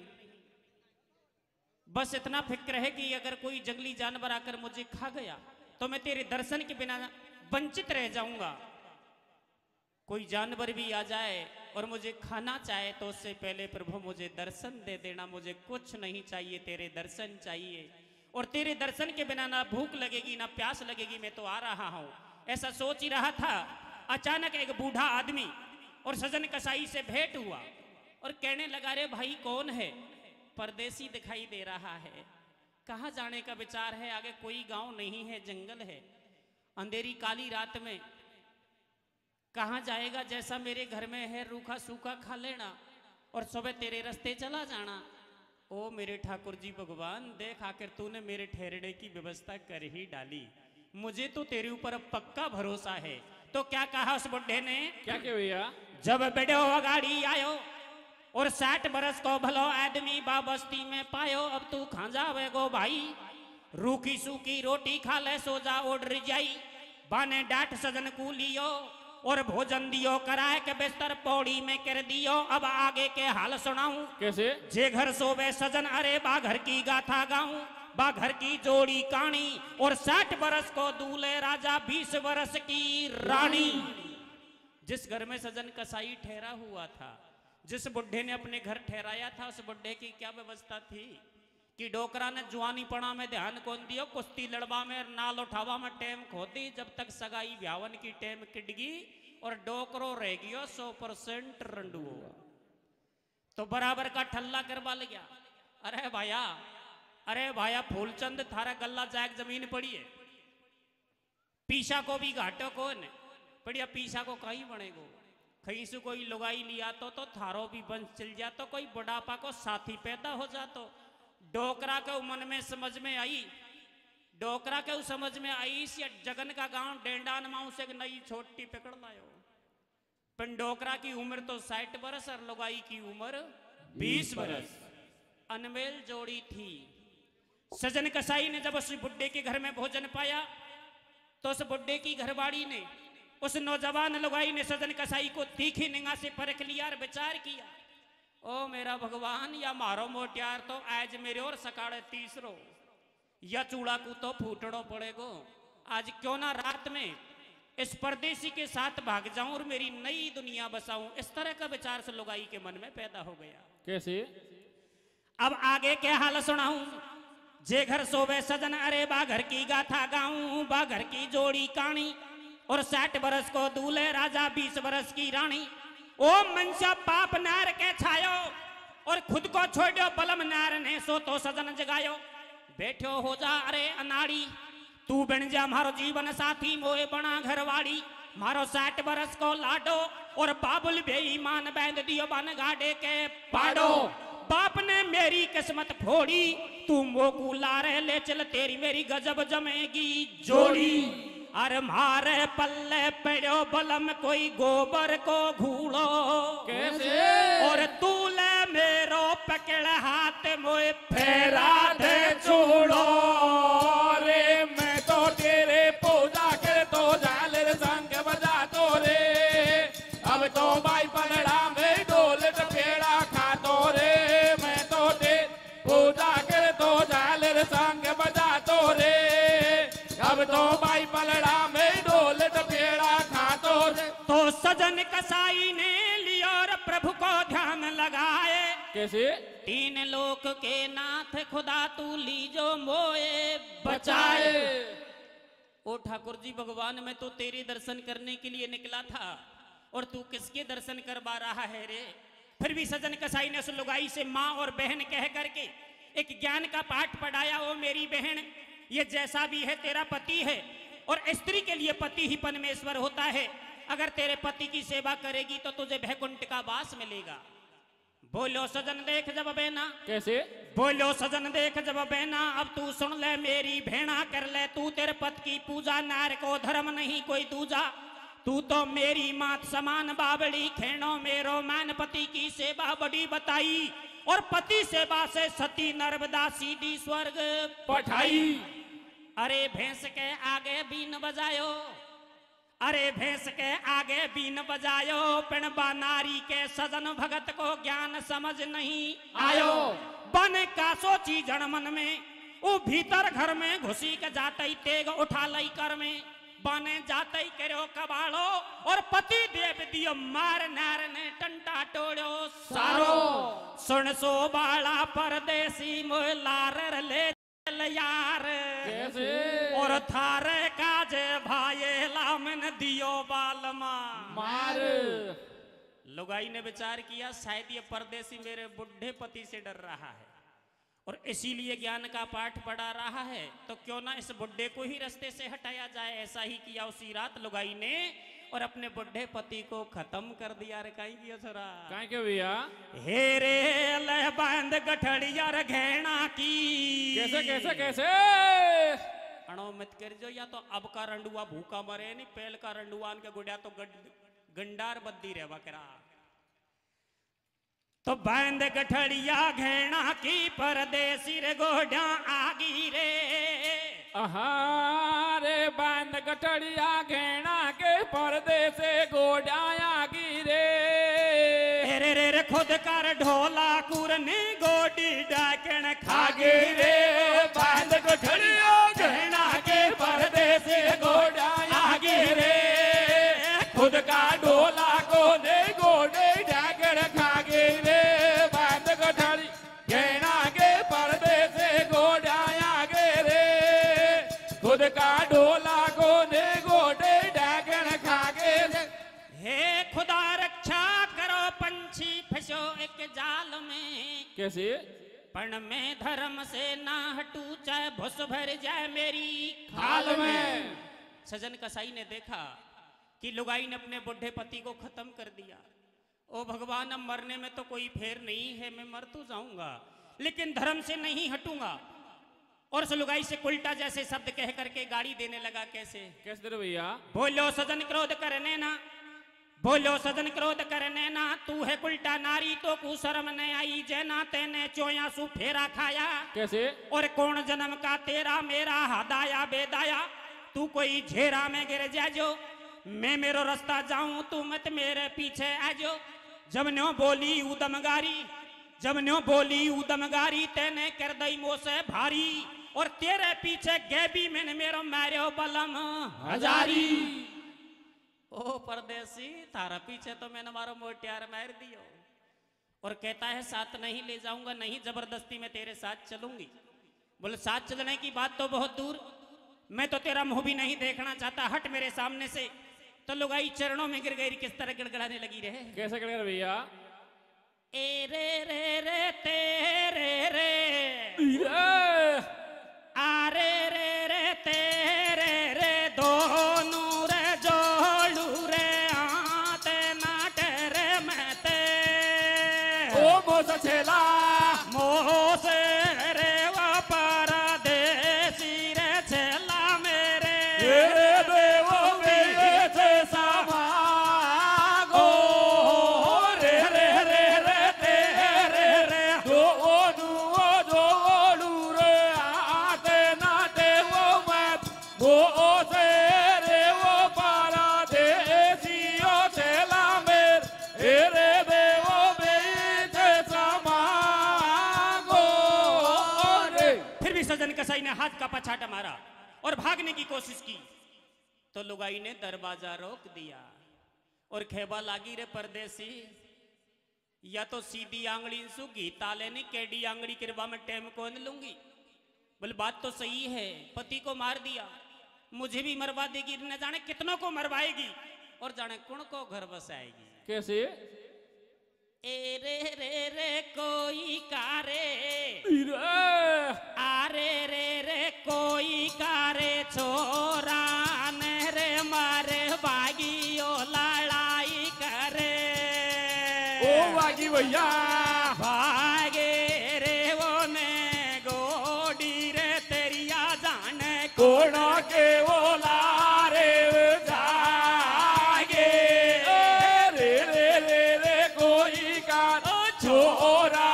बस इतना फिक्र है कि अगर कोई जंगली जानवर आकर मुझे खा गया तो मैं तेरे दर्शन के बिना वंचित रह जाऊंगा। कोई जानवर भी आ जाए और मुझे खाना चाहे तो उससे पहले प्रभु मुझे दर्शन दे देना। मुझे कुछ नहीं चाहिए, तेरे दर्शन चाहिए और तेरे दर्शन के बिना ना भूख लगेगी ना प्यास लगेगी। मैं तो आ रहा हूं, ऐसा सोच ही रहा था। अचानक एक बूढ़ा आदमी और सजन कसाई से भेंट हुआ और कहने लगा रे भाई कौन है? परदेसी दिखाई दे रहा है, कहाँ जाने का विचार है? आगे कोई गांव नहीं है, जंगल है, अंधेरी काली रात में कहाँ जाएगा? जैसा मेरे घर में है रूखा सूखा खा लेना और सुबह तेरे रास्ते चला जाना। ओ मेरे ठाकुर जी भगवान, देख आकर तूने मेरे ठहरने की व्यवस्था कर ही डाली। मुझे तो तेरे ऊपर अब पक्का भरोसा है। तो क्या कहा उस बुढ़े ने? क्या क्या भैया? जब बेड़ो गाड़ी आयो और 60 बरस को भलो आदमी बाबस्ती में पायो, अब तू खा जावे गो भाई, रूखी सूखी रोटी खा ले सो जा ओढ़ जाई। बाने डांट सजन को लियो और भोजन दियो कराए के बिस्तर पौड़ी में कर दियो। अब आगे के हाल सुनाऊं। कैसे? जे घर सोवे सजन अरे बा घर की गाथा गाऊं, बा घर की जोड़ी काणी और 60 बरस को दूल्हे राजा 20 बरस की रानी। जिस घर में सजन कसाई ठहरा हुआ था, जिस बुढ़े ने अपने घर ठहराया था, उस बुढ़े की क्या व्यवस्था थी कि डोकरा ने जुआनी पड़ा में ध्यान कौन दियो, कुश्ती लड़वा में नाल उठावा में टेम खोदी। जब तक सगाई ब्यावन की टेम किडगी और डोकरो रह गयो 100% रंडू हुआ तो बराबर का ठल्ला करवा लिया। अरे भाया फूलचंद थारा गल्ला जाग जमीन पड़ी है, पीछा को भी घाटो कौन बढ़िया, पीछा को कहीं बनेगो। कहीं से कोई लुगाई लिया तो थारो भी वंश चल जातो, कोई बुढ़ापा को साथी पैदा हो जातो। डोकरा के मन में समझ में आई, डोकरा के समझ में आई से जगन का गांव डेंडान माऊ से नई छोटी पकड़ लायो। पर डोकरा की उम्र तो 60 बरस और लुगाई की उम्र 20 बरस। अनमेल जोड़ी थी। सजन कसाई ने जब उस बुड्ढे के घर में भोजन पाया तो उस बुड्ढे की घरवाड़ी ने, उस नौजवान लुगाई ने सजन कसाई को तीखी निगाह से परख लिया और विचार किया, ओ मेरा भगवान, या मारो मोटियार तो आज मेरे और सकाड़े तीसरो, या चूड़ा को तो फूटड़ो पड़ेगो। आज क्यों ना रात में इस परदेसी के साथ भाग जाऊं और मेरी नई दुनिया बसाऊं। इस तरह का विचार से लुगाई के मन में पैदा हो गया। कैसे? अब आगे क्या हाल सुनाऊं। जे घर सोवे सजन, अरे बा घर की गाथा गाऊं, बा घर की जोड़ी कहानी। और 60 बरस को दूल्हे राजा, 20 बरस की रानी। ओ मनसा पाप नार के छायो और खुद को छोड़ो बलम नार ने, सो तो सजन जगायो। बैठो हो जा अरे अनाड़ी, तू बन जा मारो जीवन साथी, मोए बना घरवाड़ी। मारो 60 बरस को लाडो और बाबुल बेईमान बैंद दियो बन गाड़े के पाड़ो। बाप ने मेरी किस्मत फोड़ी, तू मोकू लारे ले चल, तेरी मेरी गजब जमेगी जोड़ी। अरे मारे पल्ले पड़ो बलम कोई गोबर को घूड़ो। कैसे? और तू ले मेरो पकड़ हाथ मोए फेरा दे चूड़ो रे, मैं तो तेरे पूजा कर तो झालर संग बजा तो रे। अब तो भाई पलड़ा में डोल पेड़ा खा तो रे, मैं तो तेरे पूजा कर तो झालर संग बजा तो रे। अब तो भाई पलड़ा में डोल पेड़ा खा तो रे। तो सजन कसाई ने लिया और प्रभु को ध्यान लगाए। कैसे? 3 लोक के नाथ खुदा तू लीजो मोए बचाए। ओ ठाकुर जी भगवान, मैं तो तेरे दर्शन करने के लिए निकला था और तू किसके दर्शन करवा रहा है रे। फिर भी सजन कसाई ने उस लुगाई से माँ और बहन कह करके एक ज्ञान का पाठ पढ़ाया। ओ मेरी बहन, ये जैसा भी है तेरा पति है और स्त्री के लिए पति ही परमेश्वर होता है। अगर तेरे पति की सेवा करेगी तो तुझे वैकुंठ का वास मिलेगा। बोलो सजन देख जब बेना। कैसे? बोलो सजन देख जब बेना, अब तू सुन ले मेरी भेड़ा, कर ले तू तेरे पति की पूजा, नार को धर्म नहीं कोई दूजा। तू तो मेरी मात समान बाबड़ी, खेणो मेरो मान, पति की सेवा बड़ी बताई। और पति सेवा से सती नर्मदा सीधी स्वर्ग पठाई। अरे भैंस के आगे बीन बजायो, अरे भैंस के आगे बीन बजायो, पिण नारी के सजन भगत को ज्ञान समझ नहीं आयो। बन का सोची जन मन में, वो भीतर घर में घुसी के जाते तेग उठा लई कर में। बने जाते करो कबाड़ो और पति देव दियो मार, नार ने टंटा टोड़ो सारो। सुन सो बाला परदेसी मोह लार ले यार। कैसे? और थारे काज भाये लामन दियो बालमा मार। लुगाई ने विचार किया, शायद ये परदेसी मेरे बुढ़े पति से डर रहा है और इसीलिए ज्ञान का पाठ पढ़ा रहा है। तो क्यों ना इस बुढ़े को ही रास्ते से हटाया जाए। ऐसा ही किया उसी रात लुगाई ने और अपने बुढ़े पति को खत्म कर दिया। रे काई किया सरा? काहे के भैया? हे रे ले बांध गठड़िया रे घेना की। कैसे कैसे कैसे? अणो मत कर जो, या तो अब का रंडुआ भूखा मरे नहीं, पहल का रंडुआन के गुड़िया तो गंडार बद्दी रह बकरा। तो बांध गठड़िया घेना की, परदेसी रे गोड्या आगी रे। रे बांध गठड़िया घेना के, पर्दे से गोड्या आगी रे। रे रे रे खुद कर ढोला कुरनी, गोडी डाकण खागे रे। बांध गठड़िया घेना के, पर्दे से गोड्या आगी रे। खुद का ढोला को दे गोडे डाकण खागे रे। बांध गठड़ी घेना के, पर्दे से गोड्या आगे रे। खुद का ढोला को दे गोडे डाकण खागे रे। हे खुदा रक्षा करो, पंछी फंसो एक जाल में। कैसे? पण में धर्म से ना हटू, चाहे भुस भर जाए मेरी खाल में। सजन कसाई ने देखा कि लुगाई ने अपने बुढ़े पति को खत्म कर दिया। ओ भगवान, अब मरने में तो कोई फेर नहीं है, मैं मर तो जाऊंगा लेकिन धर्म से नहीं हटूंगा। और उस लुगाई से उल्टा जैसे शब्द कह करके गाड़ी देने लगा। कैसे? कैसे तेरे भैया? बोलो सजन क्रोध करने ना, बोलो सजन क्रोध करने ना, तू है उल्टा नारी तो कुशर्म ने आई, जेना तेने चोया सु फेरा खाया। कैसे? और कौन जन्म का तेरा मेरा हदाया बेदाया, तू कोई झेरा में गिर जाजो, मैं मेरो रास्ता जाऊं तू मत मेरे पीछे आजो। जब न्यो बोली उदमगारी, जब न्यो बोली उदमगारी, तेने कर दई मोसे भारी, और तेरे पीछे गैबी मैंने मेरो मारो बलम हजारी। ओ परदेसी, थारा पीछे तो मैंने मारो मोटियार मार दियो, और कहता है साथ नहीं ले जाऊंगा, नहीं जबरदस्ती में तेरे साथ चलूंगी। बोले साथ चलने की बात तो बहुत दूर, मैं तो तेरा मुंह भी नहीं देखना चाहता, हट मेरे सामने से। तो लुगाई चरणों में गिर गई, किस तरह गिड़गिड़ाने लगी रहे। कैसे गिड़गिड़ा भैया? ए रे रे रे तेरे रे, आ रे रे रे तेरे रे, दोनों रे जोड़ू रे, आते नाटे रे मैं ते। ओ मोसा छेला, मोसे रे वो परदेसी रे छेला मेरे, तेरे देवो में से समागो, रे रे रे रे तेरे रे, दो जोड़ू रे, आते नाटे वो मैं, वो से रे वो परदेसियो छेला मेरे, तेरे देवो में से समागो रे। फिर भी सजन कसाई ने हाथ का पछाटा मारा और भागने की कोशिश की, तो लुगाई ने दरवाजा रोक दिया और खेबा लागी रे परदेसी, या तो सीधी आंगली सुगी ताले ने केडी आंगली किरबा में टेम कौन लूंगी। बोले बात तो सही है, पति को मार दिया, मुझे भी मरवा देगी, न जाने कितनों को मरवाएगी, और जाने कौन को घर बसाएगी। कैसे? ए रे रे रे कोई कारे, आरे रे रे कोई कारे, छोरा ने रे मारे बागियो लड़ाई करे। ओ बागी भैया, भागे रे वो ने गोडी रे तेरिया जाने कोना के वो लारे जागे, रे रे रे रे कोई का छोरा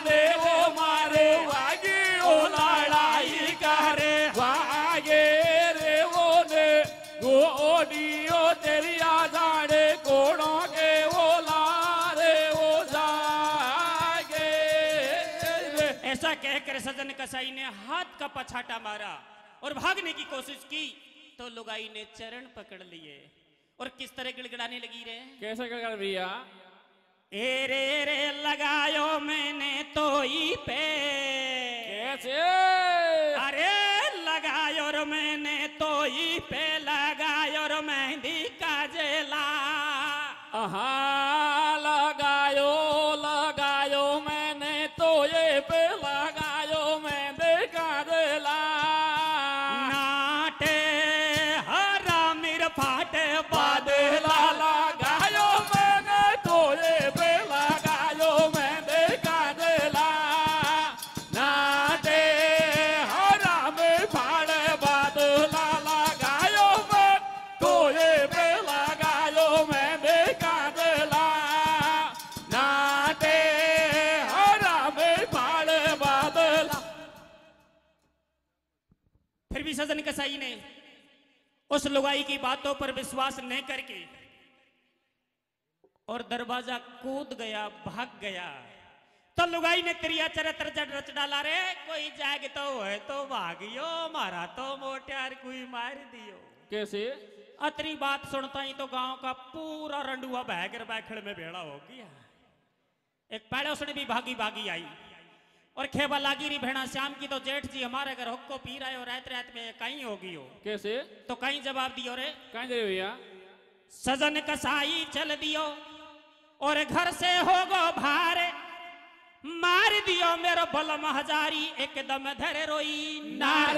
ने वो मारे, वागी ओ लड़ाई करे, वागे रे वो ने गोडियो तेरिया जाने, कोना के वो लारे वो जागे। ऐसा कहकर सजन कसाई ने हाथ का पछाटा मारा और भागने की कोशिश की, तो लुगाई ने चरण पकड़ लिए और किस तरह गिड़गिड़ाने लगी रे। कैसे कर भैया? ए रे रे लगायो मैंने तोई पे, कैसे? अरे लगायो रे मैंने तोई पे, लगायो रे मेहंदी का जेला। आहा लगायो लगायो मैंने तो ये पे, लगायो मैं देखा दिला, नाटे हरा मिर फाटे बादला लगायो मैंने तो ये पे, लगायो मैं देखा दिला, नाटे हरा में फाड़े बादला लगायो मैं तो ये पे, लगायो मैं देखा दिला, नाटे हरा में फाड़े बादला। फिर भी सजन कसाई ने उस लुगाई की बातों पर विश्वास न करके और दरवाजा कूद गया, भाग गया। तो लुगाई ने त्रिया चरित्र जड़ रच डाला रे, कोई जाग तो है तो भागियो, मारा तो मोटियार कोई मार दियो। कैसे? अतरी बात सुनता ही तो गांव का पूरा रंडुआ बहकर बैखड़ में भेड़ा हो गया। एक पड़ोसनी भी भागी भागी आई और खेबा लागी रही भेड़ा श्याम की, तो जेठ जी हमारे घर हुक्को पी रहे हो, रात रात में कहीं होगी हो। कैसे? तो कहीं जवाब दियो रे, कहाँ दे भैया? सजन कसाई चल दियो और घर से हो गो भारे, मार दियो मेरो बलम हजारी, एकदम धरे रोई नार।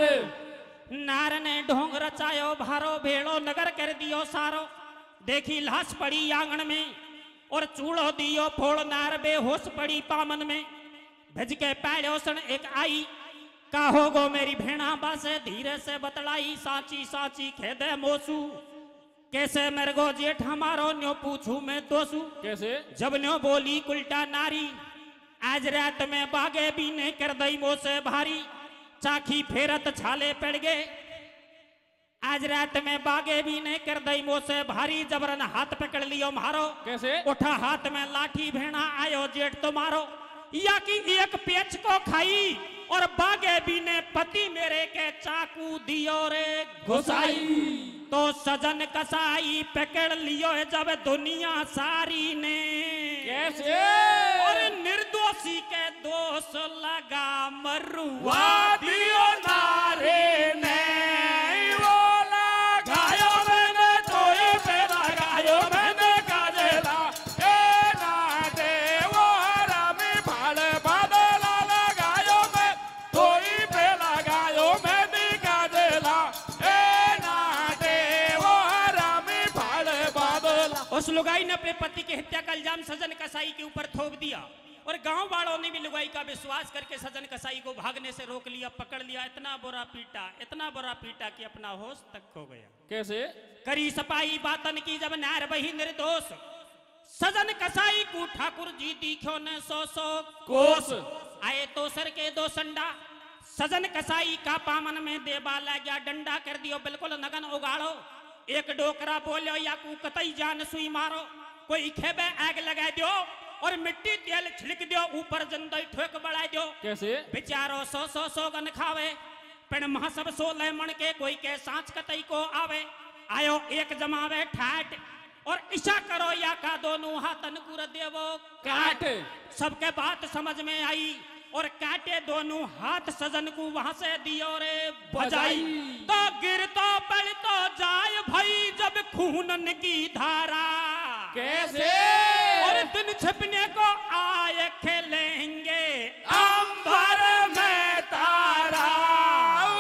नार ने ढोंग रचायो भारो, भेड़ो नगर कर दियो सारो, देखी लाश पड़ी आंगन में और चूड़ो दियो फोड़, नार बेहोश पड़ी पामन में, भज के पैड़ोसन एक आई, काहो गो मेरी भेड़ा बासे धीरे से बतलाई, साची साची खेदे मोसू, कैसे मेरे गो जेठ हमारो न्यो पूछू मैं दोसू। कैसे? जब न्यो बोली उल्टा नारी, आज रात में बागे भी ने कर दई मोसे भारी, चाखी फेरत छाले पड़ गए। आज रात में बागे भी ने कर दई मोसे भारी, जबरन हाथ पकड़ लियो मारो। कैसे? उठा हाथ में लाठी भेना, आयो जेठ तो मारो। या कि एक पेच को खाई और बागे भी ने पति मेरे के चाकू दियो रे घुसाई। तो सजन कसाई पकड़ लियो जब दुनिया सारी ने। कैसे? और निर्दोषी के दोष लगा मरुआ दियो नारे ने, वो लगायो मैंने तोई पे लगायो मैंने काजला, ए ना दे वो रामी भाड़ बादला लगायो मैं तोई पे लगायो मैंने काजला, ए ना दे वो रामी भाड़ बादला। उस लुगाई ने अपने पति की हत्या का इल्जाम सजन कसाई के ऊपर थोप दिया और गांव वालों ने भी लुगाई का विश्वास करके सजन कसाई को भागने से रोक लिया, पकड़ लिया। इतना बुरा पीटा कि अपना होश तक खो गया। कैसे? करी सपाई बातन की जब नार बही निर्दोष, सजन कसाई को ठाकुर जी दिखो न सो सो कोस। आए तो सर के दो संडा, सजन कसाई का पामन में देबा लग गया डंडा, कर दियो बिल्कुल नगन उगाड़ो। एक डोकरा बोलो या कु कतई जान सुई मारो, कोई खेबे आग लगा दियो और मिट्टी तेल छिड़क दियो, ऊपर जंदई ठोक बढ़ा दियो। कैसे? बेचारो सौ गन खावे, पण महा सब 16 मन के कोई के सांच कतई को आवे। आयो एक जमावे ठाट और इशा करो या का दोनों हाथन कुर देवो काट। सबके बात समझ में आई और काटे दोनों हाथ सजन को वहां से दियो रे बजाई। तो गिरतो पड़तो जाय भाई जब खूनन की धारा। कैसे? और दिन छिपने को आए खेलेंगे अंबर में तारा,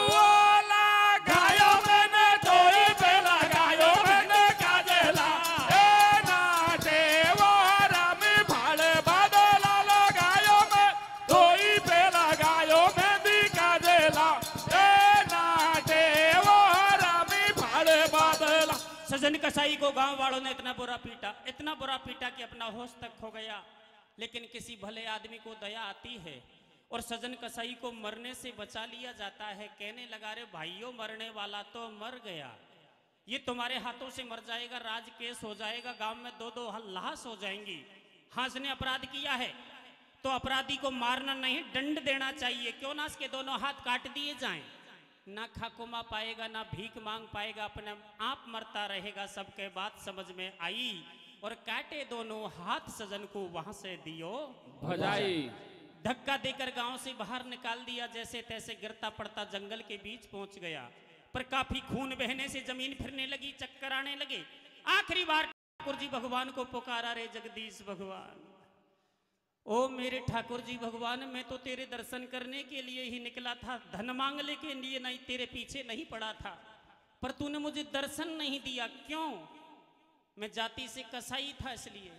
वो लगायो मैंने तोई पे लगायो मैंने काजला, ए नाटे वो रामी भाड़े बादला लगायो मैं तोई पे लगायो मेहंदी काजला, ए नाटे वो रामी भाड़े बादला। सजन कसाई को गांव वालों ने इतना बुरा पीटा कि अपना होश तक खो गया। लेकिन किसी भले आदमी को दया आती है और सजन कसाई को मरने से बचा लिया जाता है। कहने लगा रे भाइयों, मरने वाला तो मर गया, ये तुम्हारे हाथों से मर जाएगा, राज केस हो जाएगा, गांव में 2-2 लाश हो जाएंगी। हाँ, इसने अपराध किया है तो अपराधी को मारना नहीं, दंड देना चाहिए। क्यों ना इसके दोनों हाथ काट दिए जाएं, ना खाकुमा पाएगा ना भीख मांग पाएगा, अपने आप मरता रहेगा। सबके बात समझ में आई और काटे दोनों हाथ सजन को वहां से दियो भजाई। धक्का देकर गांव से बाहर निकाल दिया, जैसे तैसे गिरता पड़ता जंगल के बीच पहुंच गया। पर काफी खून बहने से जमीन फिरने लगी, चक्कर आने लगे। आखिरी बार ठाकुर जी भगवान को पुकारा, रे जगदीश भगवान, ओ मेरे ठाकुर जी भगवान, मैं तो तेरे दर्शन करने के लिए ही निकला था, धन मांगने के लिए नहीं, तेरे पीछे नहीं पड़ा था, पर तूने मुझे दर्शन नहीं दिया। क्यों? मैं जाति से कसाई था इसलिए?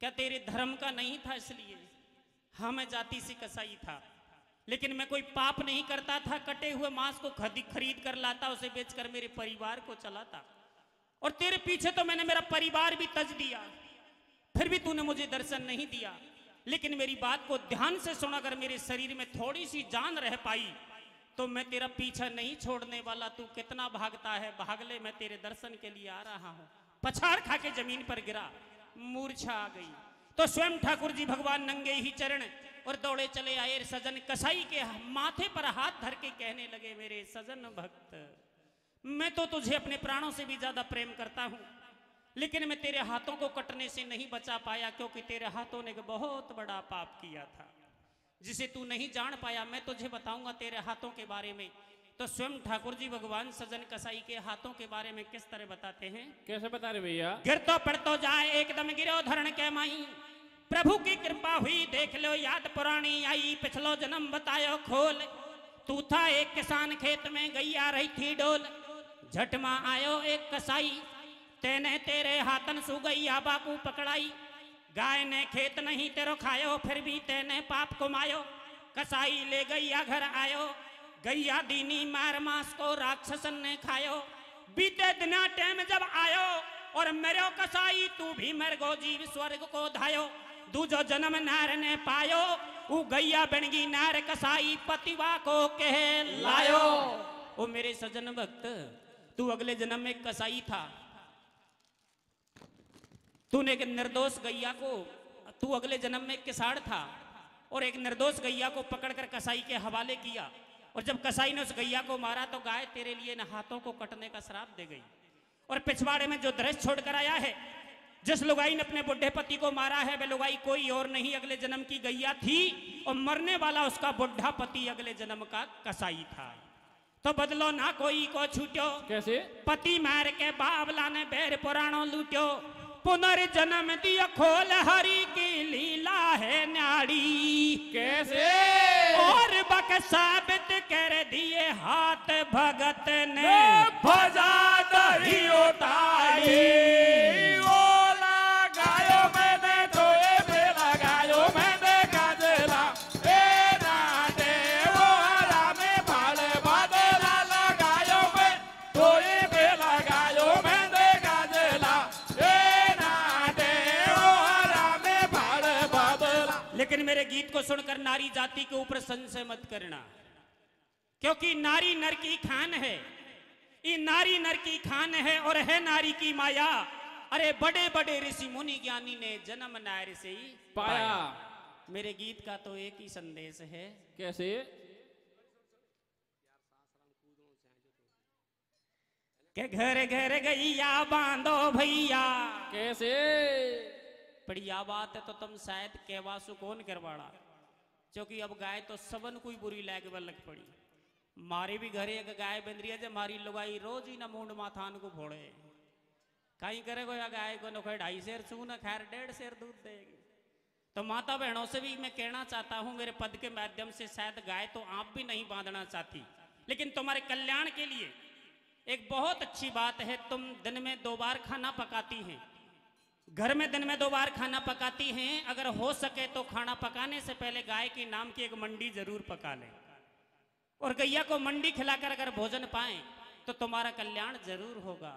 क्या तेरे धर्म का नहीं था इसलिए? हाँ, मैं जाति से कसाई था, लेकिन मैं कोई पाप नहीं करता था। कटे हुए मांस को खरीद कर लाता, उसे बेचकर मेरे परिवार को चलाता। और तेरे पीछे तो मैंने मेरा परिवार भी तज दिया, फिर भी तूने मुझे दर्शन नहीं दिया। लेकिन मेरी बात को ध्यान से सुन, अगर मेरे शरीर में थोड़ी सी जान रह पाई तो मैं तेरा पीछा नहीं छोड़ने वाला। तू कितना भागता है, भाग ले, मैं तेरे दर्शन के लिए आ रहा हूं। पछाड़ खा के जमीन पर गिरा, मूर्छा आ गई। तो स्वयं ठाकुर जी भगवान नंगे ही चरण और दौड़े चले आए, सजन कसाई के माथे पर हाथ धर के कहने लगे, मेरे सजन भक्त, मैं तो तुझे अपने प्राणों से भी ज्यादा प्रेम करता हूं, लेकिन मैं तेरे हाथों को कटने से नहीं बचा पाया, क्योंकि तेरे हाथों ने एक बहुत बड़ा पाप किया था जिसे तू नहीं जान पाया। मैं तुझे बताऊंगा तेरे हाथों के बारे में। तो स्वयं ठाकुर जी भगवान सजन कसाई के हाथों के बारे में किस तरह बताते हैं? कैसे बता रहे भैया? गिरतो पड़तो जाए एकदम गिरो धरण के माई, प्रभु की कृपा हुई देख लो याद पुरानी आई, पिछलो जन्म बतायो खोल, तू था एक किसान खेत में गैया रही थी डोल, झटमा आयो एक कसाई, तेने तेरे हाथन सु गैया बाकू पकड़ाई, गाय ने खेत नहीं तेरो खायो, फिर भी तेने पाप कमायो, कसाई ले गैया घर आयो, गैया दीनी मार मांस को राक्षसन ने खायो, बीते दिना टाइम जब आयो और मेरे कसाई तू भी मेरे को जीव स्वर्ग को धायो, दूजो जन्म नार ने पायो, ऊ गैया बनगी नार कसाई पतिवा को कह लायो। ओ मेरे सजन भक्त, तू अगले जन्म में कसाई था, तूने एक निर्दोष गैया को, तू अगले जन्म में किसाड़ था और एक निर्दोष गैया को पकड़कर कसाई के हवाले किया, और जब कसाई ने उस गैया को मारा तो गाय तेरे लिए इन हाथों को कटने का श्राप दे गई। और पिछवाड़े में जो दृश्य छोड़कर आया है, जिस लुगाई ने अपने बुढ़े पति को मारा है, वह लुगाई कोई और नहीं अगले जन्म की गैया थी, और मरने वाला उसका बुढ़ा पति अगले जन्म का कसाई था। तो बदलो ना कोई को छूट्यो, कैसे? पति मार के बावला ने बैर पुराणों लूट्यो, पुनर्जन्म दिया खोल हरि की लीला है न्यारी। कैसे? और बक साबित कर दिए हाथ भगत ने भजा दही उतारी। ओ लगायो मैंने तो ये पे लगायो मैंने गाजला, ए नाटे वो हरा में भाले बादला लगायो मैं तो ये पे लगायो मैंने गाजला, ए नाटे वो हरा में भाले बादला। लेकिन मेरे गीत को सुनकर नारी जाति के ऊपर संशय मत करना, क्योंकि नारी नर की खान है, ये नारी नर की खान है और है नारी की माया। अरे बड़े बड़े ऋषि मुनि ज्ञानी ने जन्म नारी से ही पाया। मेरे गीत का तो एक ही संदेश है, कैसे? कि घर घर गैया बांधो भैया। कैसे? बढ़िया बात है, तो तुम शायद कहवासु कौन करवाड़ा, क्योंकि अब गाय तो सबन कोई बुरी लाग लग पड़ी। मारे भी घरे एक गाय बन रही है, जब मारी लुगाई रोज ही ना मूंड माथान को फोड़े, कहीं करे को या गाय को न 2.5 सेर चू न खैर 1.5 सेर दूध देगी। तो माता बहनों से भी मैं कहना चाहता हूं मेरे पद के माध्यम से, शायद गाय तो आप भी नहीं बांधना चाहती, लेकिन तुम्हारे कल्याण के लिए एक बहुत अच्छी बात है, तुम दिन में 2 बार खाना पकाती हैं, घर में दिन में 2 बार खाना पकाती हैं। अगर हो सके तो खाना पकाने से पहले गाय के नाम की एक मंडी जरूर पका लें, और गैया को मंडी खिलाकर अगर भोजन पाए तो तुम्हारा कल्याण जरूर होगा।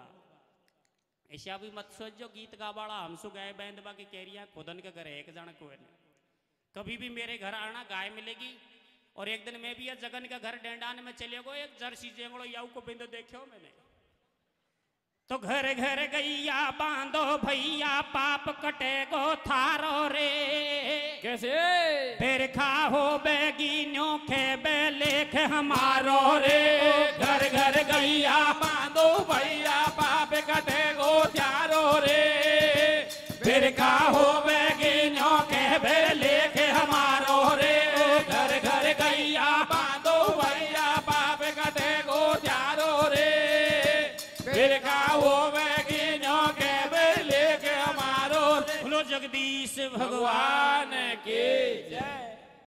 ऐसा भी मत सोचो गीत गावाड़ा हमसु गाय बैंदबा की कैरिया खुदन के घर एक जन को कभी भी मेरे घर आना गाय मिलेगी। और एक दिन मैं भी या जगन का घर डेंडान में चले गो, एक जर्सी जेंगड़ो याऊ को बिंदु देखो मैंने, तो घर घर गैया बांधो भैया पाप कटे गो थारो रे। कैसे? फिर खाहो बेगिनो खे बेलेख हमारो रे। घर घर गैया बांधो भैया पाप कटे गो त्यारो रे। फिर खाहो बेगिनो खे बेलेख हमारो रे। घर घर गैया बांधो भैया पाप कटे गो त्यारो रे। फिर खाओ बेगिनो के बेलेख हमारो रे। बोलो जगदीश भगवान भगवान की जय।